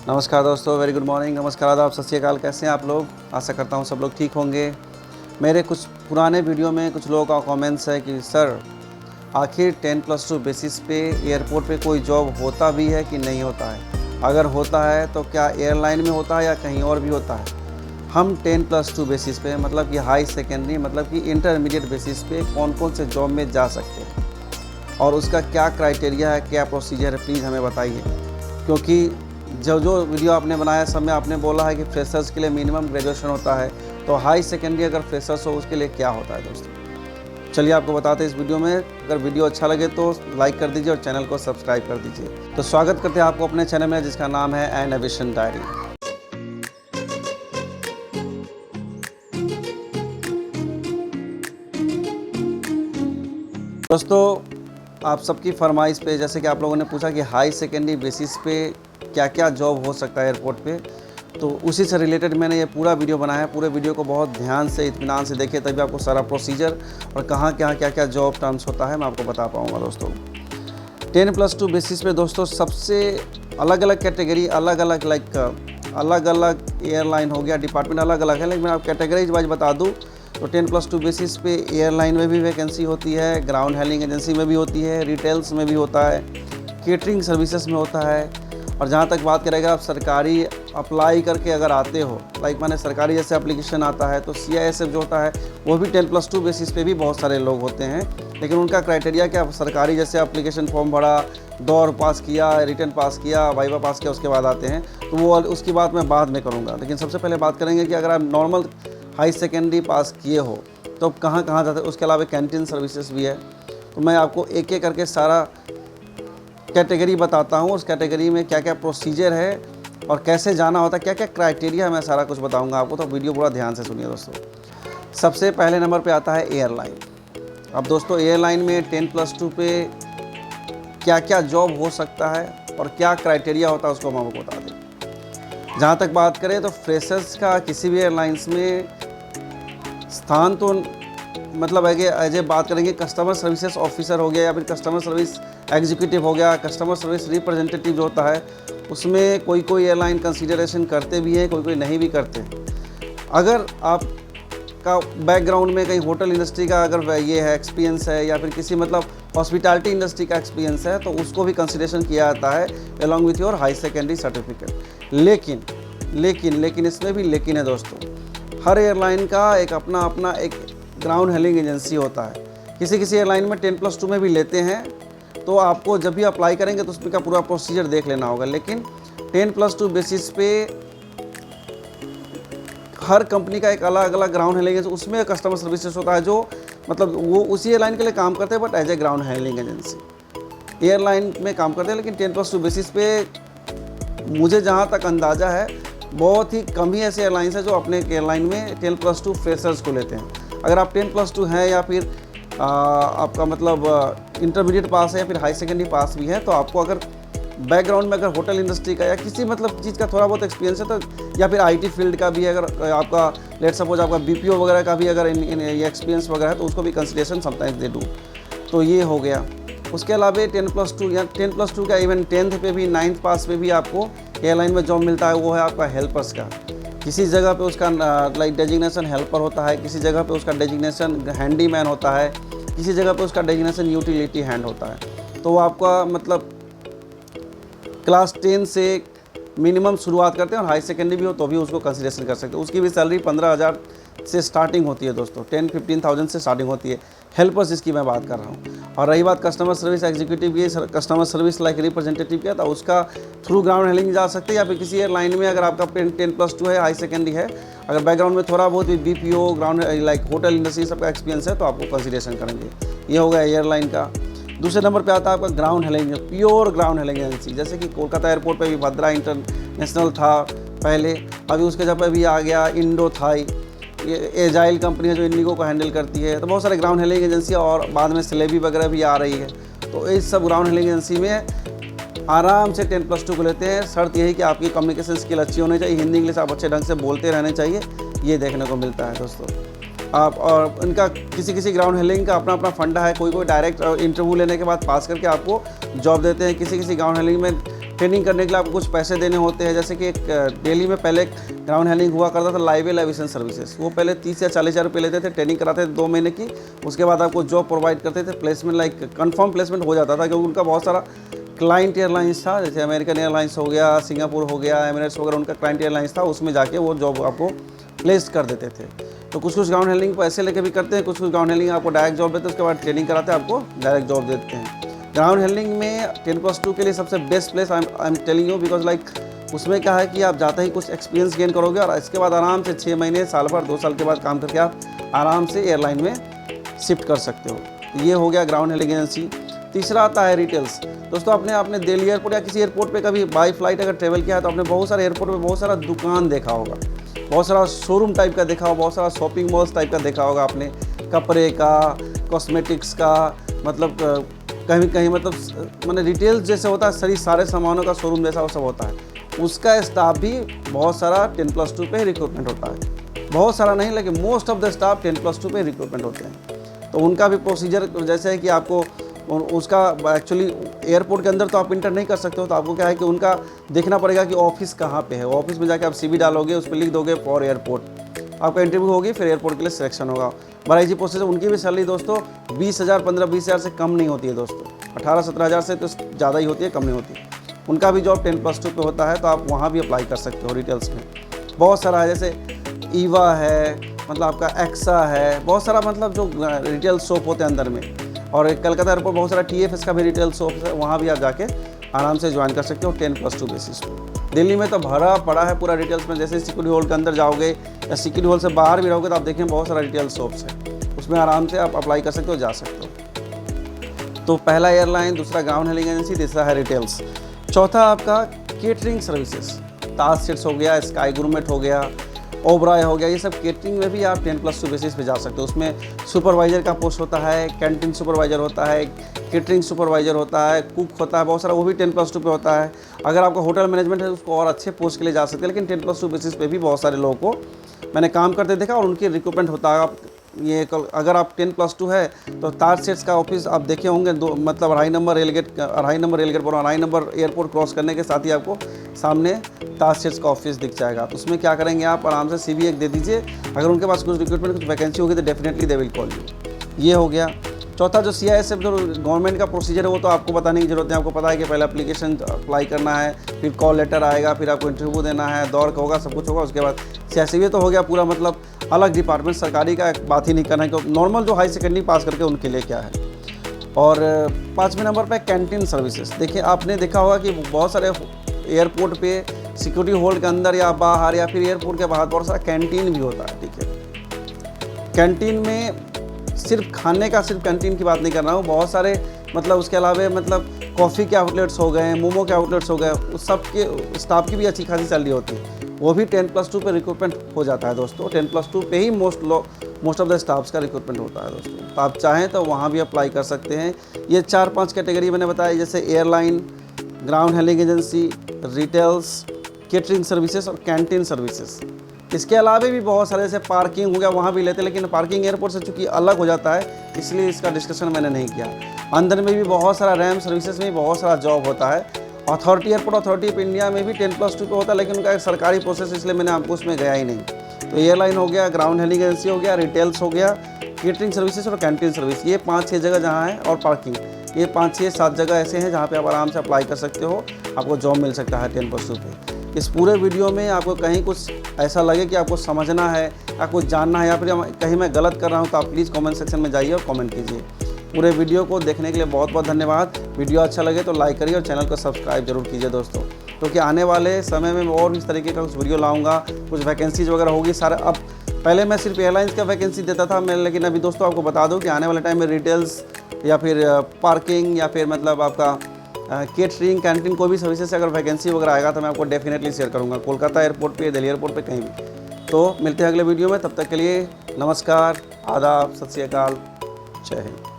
नमस्कार दोस्तों, very good morning, नमस्कार, आदाब, सत श्री अकाल। कैसे हैं आप लोग? आशा करता हूँ सब लोग ठीक होंगे। मेरे कुछ पुराने वीडियो में कुछ लोगों का कमेंट्स है कि सर आखिर 10+2 बेसिस पे एयरपोर्ट पे कोई जॉब होता भी है कि नहीं होता है? अगर होता है तो क्या एयरलाइन में होता है या कहीं और भी होता है? हम 10+2 बेसिस पे मतलब कि हाई सेकेंडरी मतलब कि इंटरमीडिएट बेसिस पे कौन कौन से जॉब में जा सकते हैं और उसका क्या क्राइटेरिया है, क्या प्रोसीजर है, प्लीज़ हमें बताइए। क्योंकि जो वीडियो आपने बनाया सब में आपने बोला है कि फ्रेशर्स के लिए मिनिमम ग्रेजुएशन होता है, तो हाई सेकेंडरी अगर फ्रेशर्स हो उसके लिए क्या होता है दोस्तों? चलिए आपको बताते हैं इस वीडियो में। अगर वीडियो अच्छा लगे तो लाइक कर दीजिए और चैनल को सब्सक्राइब कर दीजिए। तो स्वागत करते हैं आपको अपने चैनल में जिसका नाम है एन एविएशन डायरी। दोस्तों, आप सबकी फरमाइश पे जैसे कि आप लोगों ने पूछा कि हाई सेकेंडरी बेसिस पे क्या क्या जॉब हो सकता है एयरपोर्ट पे, तो उसी से रिलेटेड मैंने ये पूरा वीडियो बनाया है। पूरे वीडियो को बहुत ध्यान से इत्मीनान से देखिए, तभी आपको सारा प्रोसीजर और कहाँ क्या क्या जॉब टर्म्स होता है मैं आपको बता पाऊँगा। दोस्तों 10+2 बेसिस पे दोस्तों सबसे अलग अलग कैटेगरी, अलग अलग एयरलाइन हो गया, डिपार्टमेंट अलग अलग है, लेकिन मैं आप कैटेगरीज वाइज बता दूँ तो 10+2 बेसिस पे एयरलाइन में भी वैकेंसी होती है, ग्राउंड हैंडलिंग एजेंसी में भी होती है, रिटेल्स में भी होता है, केटरिंग सर्विसेज में होता है। और जहाँ तक बात करेगा आप सरकारी अप्लाई करके अगर आते हो, लाइक माने सरकारी जैसे एप्लीकेशन आता है तो CISF जो होता है वो भी 10+2 बेसिस पे भी बहुत सारे लोग होते हैं, लेकिन उनका क्राइटेरिया क्या, सरकारी जैसे एप्लीकेशन फॉर्म भरा, दौर पास किया, रिटर्न पास किया, वाइवा पास किया, उसके बाद आते हैं, तो वो उसकी बात मैं बाद में करूँगा। लेकिन सबसे पहले बात करेंगे कि अगर आप नॉर्मल हाई सेकेंडरी पास किए हो तो कहाँ कहाँ जाते हैं। उसके अलावा कैंटीन सर्विसेज भी है, तो मैं आपको एक एक करके सारा कैटेगरी बताता हूँ। उस कैटेगरी में क्या क्या प्रोसीजर है और कैसे जाना होता है, क्या क्या क्राइटेरिया, मैं सारा कुछ बताऊँगा आपको, तो वीडियो पूरा ध्यान से सुनिए दोस्तों। सबसे पहले नंबर पे आता है एयरलाइन। अब दोस्तों एयरलाइन में 10+2 पे क्या क्या जॉब हो सकता है और क्या क्राइटेरिया होता है उसको हम आपको बता दें। जहाँ तक बात करें तो फ्रेशर्स का किसी भी एयरलाइंस में स्थान तो मतलब है कि एज ए बात करेंगे कस्टमर सर्विसेज ऑफिसर हो गया या फिर कस्टमर सर्विस एग्जीक्यूटिव हो गया, कस्टमर सर्विस रिप्रेजेंटेटिव जो होता है उसमें कोई कोई एयरलाइन कंसीडरेशन करते भी है, कोई कोई नहीं भी करते। अगर आपका बैकग्राउंड में कहीं होटल इंडस्ट्री का अगर ये है एक्सपीरियंस है या फिर किसी मतलब हॉस्पिटैलिटी इंडस्ट्री का एक्सपीरियंस है तो उसको भी कंसीडरेशन किया जाता है along with your high secondary certificate. लेकिन इसमें भी लेकिन है दोस्तों, हर एयरलाइन का एक अपना एक ग्राउंड हैंडलिंग एजेंसी होता है। किसी एयरलाइन में 10+2 में भी लेते हैं, तो आपको जब भी अप्लाई करेंगे तो उसमें का पूरा प्रोसीजर देख लेना होगा। लेकिन 10+2 बेसिस पे हर कंपनी का एक अलग अलग ग्राउंड हैंडलिंग एजेंसी, उसमें कस्टमर सर्विसेज होता है जो मतलब वो उसी एयरलाइन के लिए काम करते हैं but as a ground handling agency airline में काम करते हैं। लेकिन 10+2 बेसिस पे मुझे जहाँ तक अंदाज़ा है बहुत ही कम ही ऐसे एयरलाइंस है जो अपने एयरलाइन में 10+2 फ्रेशर्स को लेते हैं। अगर आप 10+2 हैं या फिर आपका मतलब इंटरमीडिएट पास है या फिर हाई सेकेंडरी पास भी है, तो आपको अगर बैकग्राउंड में अगर होटल इंडस्ट्री का या किसी मतलब चीज़ का थोड़ा बहुत एक्सपीरियंस है तो या फिर IT फील्ड का भी है, अगर आपका लेट सपोज आपका BPO वगैरह का भी अगर ये एक्सपीरियंस वगैरह है तो उसको भी कंसिडरेशन समटाइम्स दे दूँ। तो ये हो गया। उसके अलावा 10+2 या 10+2 का इवन 10th पे भी 9th पास पे भी आपको एयरलाइन में जॉब मिलता है, वो है आपका हेल्पर्स का। किसी जगह पे उसका लाइक डेजिग्नेशन हेल्पर होता है, किसी जगह पे उसका डेजिग्नेशन हैंडीमैन होता है, किसी जगह पे उसका डेजिग्नेशन यूटिलिटी हैंड होता है। तो वो आपका मतलब क्लास 10 से मिनिमम शुरुआत करते हैं और हाई सेकेंडरी भी हो तो भी उसको कंसिडरेशन कर सकते हैं। उसकी भी सैलरी 15,000 से स्टार्टिंग होती है दोस्तों, 10-15,000 से स्टार्टिंग होती है। हेल्पर्स इसकी मैं बात कर रहा हूँ। और रही बात कस्टमर सर्विस एग्जीक्यूटिव की, कस्टमर सर्विस लाइक रिप्रेजेंटेटिव की, तो उसका थ्रू ग्राउंड हैंडलिंग जा सकते हैं या फिर किसी एयरलाइन में अगर आपका 10+2 है, हाई सेकेंडरी है, अगर बैकग्राउंड में थोड़ा बहुत भी BPO ground like hotel industry सबका एक्सपीरियंस है तो आपको कंसिडरेशन करेंगे। ये हो गया एयरलाइन का। दूसरे नंबर पे आता है आपका ground handling, pure ground handling agency. जैसे कि कोलकाता एयरपोर्ट पे भी भद्रा इंटरनेशनल था पहले, अभी उसके जगह पे भी आ गया इंडो थाई, ये एजाइल कंपनी है जो इंडिगो को हैंडल करती है। तो बहुत सारे ग्राउंड हैंडलिंग एजेंसी और बाद में सिलेबी वगैरह भी आ रही है। तो इस सब ग्राउंड हैंडलिंग एजेंसी में आराम से 10+2 को लेते हैं। शर्त यही कि आपकी कम्युनिकेशन स्किल अच्छी होनी चाहिए, हिंदी इंग्लिश आप अच्छे ढंग से बोलते रहने चाहिए, ये देखने को मिलता है दोस्तों। आप और इनका किसी ग्राउंड हैंडलिंग का अपना फंडा है। कोई डायरेक्ट इंटरव्यू लेने के बाद पास करके आपको जॉब देते हैं। किसी ग्राउंड हैंडलिंग में ट्रेनिंग करने के लिए आपको कुछ पैसे देने होते हैं। जैसे कि दिल्ली में पहले ग्राउंड हैंडलिंग हुआ करता था लाइवेल एविएशन सर्विसेज, वो पहले 30 या 40 हज़ार रुपये लेते थे, ट्रेनिंग कराते थे 2 महीने की, उसके बाद आपको जॉब प्रोवाइड करते थे, प्लेसमेंट लाइक कंफर्म प्लेसमेंट हो जाता था, क्योंकि उनका बहुत सारा क्लाइंट एयरलाइंस था, जैसे अमेरिकन एयरलाइंस हो गया, सिंगापुर हो गया, एमिरेट्स वगैरह, उनका क्लाइंट एयरलाइंस था, उसमें जाके वो जॉब आपको प्लेस कर देते थे। तो कुछ ग्राउंड हैंडलिंग पैसे लेके भी करते हैं, कुछ ग्राउंड हैंडलिंग आपको डायरेक्ट जॉब देते हैं, उसके बाद ट्रेनिंग कराते हैं, आपको डायरेक्ट जॉब देते हैं। ग्राउंड हैंडलिंग में 10+2 के लिए सबसे best place I am telling you, because like उसमें क्या है कि आप जाते ही कुछ एक्सपीरियंस गेन करोगे और इसके बाद आराम से 6 महीने, साल भर, 2 साल के बाद काम करके आप आराम से एयरलाइन में शिफ्ट कर सकते हो। ये हो गया ग्राउंड हैंडलिंग एजेंसी। तीसरा आता है रिटेल्स। दोस्तों आपने दिल्ली एयरपोर्ट या किसी एयरपोर्ट पे कभी बाई फ्लाइट अगर ट्रेवल किया है तो आपने बहुत सारे एयरपोर्ट पे बहुत सारा दुकान देखा होगा, बहुत सारा शोरूम टाइप का देखा होगा, बहुत सारा शॉपिंग मॉल्स टाइप का देखा होगा आपने, कपड़े का, कॉस्मेटिक्स का, मतलब कहीं कहीं मतलब रिटेल जैसे होता है, सारे सामानों का शोरूम जैसा वो सब होता है। उसका स्टाफ भी बहुत सारा 10+2 पे रिक्रूटमेंट होता है, बहुत सारा नहीं लेकिन मोस्ट ऑफ द स्टाफ 10+2 पे रिक्रूटमेंट होते हैं। तो उनका भी प्रोसीजर जैसे है कि आपको उसका एक्चुअली एयरपोर्ट के अंदर तो आप इंटर नहीं कर सकते हो, तो आपको क्या है कि उनका देखना पड़ेगा कि ऑफिस कहाँ पे है। ऑफिस में जाके आप CV डालोगे, उस पर लिख दोगे फॉर एयरपोर्ट, आपका इंटरव्यू होगी, फिर एयरपोर्ट के लिए सिलेक्शन होगा। बड़ा इजी प्रोसेस है। उनकी भी सैलरी दोस्तों 20,000, 15-20 हज़ार से कम नहीं होती है दोस्तों, 18-17 हज़ार से तो ज़्यादा ही होती है, कम नहीं होती। उनका भी जॉब 10+2 पे होता है, तो आप वहाँ भी अप्लाई कर सकते हो। रिटेल्स में बहुत सारा है, जैसे ईवा है, मतलब आपका एक्सा है, बहुत सारा मतलब जो रिटेल शॉप होते हैं अंदर में। और कलकत्ता एयरपोर्ट बहुत सारा TFS का भी रिटेल शॉप है, वहाँ भी आप जाके आराम से ज्वाइन कर सकते हो 10+2 बेसिस पे। दिल्ली में तो भरा पड़ा है पूरा रिटेल्स में, जैसे सिक्योरिटी हॉल के अंदर जाओगे या सिक्योरिटी हॉल से बाहर भी रहोगे तो आप देखें बहुत सारा रिटेल शॉप्स है, उसमें आराम से आप अप्लाई कर सकते हो, जा सकते हो। तो पहला एयरलाइन, दूसरा ग्राउंड हैंडलिंग एजेंसी, तीसरा है रिटेल्स। चौथा आपका केटरिंग सर्विसेज, ताज सीट्स हो गया, स्काई गुरमेट हो गया, ओबराय हो गया, ये सब केटरिंग में भी आप 10+2 बेसिस पे जा सकते हो। उसमें सुपरवाइज़र का पोस्ट होता है, कैंटीन सुपरवाइज़र होता है, केटरिंग सुपरवाइज़र होता है, कुक होता है, बहुत सारा, वो भी 10+2 पे होता है। अगर आपका होटल मैनेजमेंट है उसको और अच्छे पोस्ट के लिए जा सकते हैं, लेकिन 10+2 बेसिस पे भी बहुत सारे लोगों को मैंने काम करते देखा और उनकी रिक्रूटमेंट होता है। आप ये अगर आप 10+2 है तो ताज सेट्स का ऑफिस आप देखे होंगे, मतलब 2.5 नंबर रेलगेट पर 2.5 नंबर एयरपोर्ट क्रॉस करने के साथ ही आपको सामने ताज सेट्स का ऑफिस दिख जाएगा। तो उसमें क्या करेंगे, आप आराम से CV एक दे दीजिए, अगर उनके पास कुछ रिक्रूटमेंट कुछ वैकेंसी होगी तो definitely they will call you. ये हो गया। चौथा जो CISF जो गवर्नमेंट का प्रोसीजर है वो तो आपको बताने की जरूरत है, आपको पता है कि पहले एप्लीकेशन अप्लाई करना है, फिर कॉल लेटर आएगा, फिर आपको इंटरव्यू देना है, दौड़ होगा, सब कुछ होगा, उसके बाद CISF तो हो गया पूरा, मतलब अलग डिपार्टमेंट, सरकारी का बात ही नहीं करना है, क्योंकि नॉर्मल जो हाई सेकेंडरी पास करके उनके लिए क्या है। और 5वें नंबर पर कैंटीन सर्विसेज। देखिए आपने देखा होगा कि बहुत सारे एयरपोर्ट पे सिक्योरिटी हॉल के अंदर या बाहर या फिर एयरपोर्ट के बाहर बहुत सारा कैंटीन भी होता है, ठीक है। कैंटीन में सिर्फ खाने का, सिर्फ कैंटीन की बात नहीं कर रहा हूँ, बहुत सारे मतलब उसके अलावा मतलब कॉफ़ी के आउटलेट्स हो गए, मोमो के आउटलेट्स हो गए, उस सब के स्टाफ की भी अच्छी खासी सैलरी होती है, वो भी 10+2 पे रिक्रूटमेंट हो जाता है दोस्तों। 10+2 पे ही मोस्ट ऑफ द स्टाफ्स का रिक्रूटमेंट होता है दोस्तों। तो आप चाहें तो वहाँ भी अप्लाई कर सकते हैं। ये 4-5 कैटेगरी मैंने बताया, जैसे airline, ground handling agency, retails, catering services और कैंटीन सर्विसेज। इसके अलावा भी बहुत सारे, जैसे पार्किंग हो गया, वहाँ भी लेते हैं, लेकिन पार्किंग एयरपोर्ट से चूँकि अलग हो जाता है इसलिए इसका डिस्कशन मैंने नहीं किया। अंदर में भी बहुत सारा रैम सर्विसेज में भी बहुत सारा जॉब होता है। Authority, airport authority of India में भी 10+2 पे होता है, लेकिन उनका एक सरकारी प्रोसेस, इसलिए मैंने आपको उसमें गया ही नहीं। तो एयरलाइन हो गया, ग्राउंड हैंडलिंग एजेंसी हो गया, रिटेल्स हो गया, केटरिंग सर्विसेज और कैंटीन सर्विस, ये 5-6 जगह जहाँ है, और पार्किंग, ये 5-6-7 जगह ऐसे हैं जहाँ पे आप आराम से अप्लाई कर सकते हो, आपको जॉब मिल सकता है 10+2 पे। इस पूरे वीडियो में आपको कहीं कुछ ऐसा लगे कि आपको समझना है या कुछ जानना है या फिर कहीं मैं गलत कर रहा हूँ तो आप प्लीज़ कमेंट सेक्शन में जाइए और कमेंट कीजिए। पूरे वीडियो को देखने के लिए बहुत बहुत धन्यवाद। वीडियो अच्छा लगे तो लाइक करिए और चैनल को सब्सक्राइब जरूर कीजिए दोस्तों, क्योंकि आने वाले समय में और इस तरीके का कुछ वीडियो लाऊंगा, कुछ वैकेंसीज वगैरह होगी सारा। अब पहले मैं सिर्फ एयरलाइंस का वैकेंसी देता था मैं, लेकिन अभी दोस्तों आपको बता दूं कि आने वाले टाइम में रिटेल्स या फिर पार्किंग या फिर मतलब आपका केटरिंग, कैंटीन, कोई भी सर्विसेज से अगर वैकेंसी वगैरह आएगा तो मैं आपको डेफिनेटली शेयर करूँगा, कोलकाता एयरपोर्ट पे, दिल्ली एयरपोर्ट पे, कहीं भी। तो मिलते हैं अगले वीडियो में, तब तक के लिए नमस्कार, आदाब, सत श्री अकाल, जय हिंद।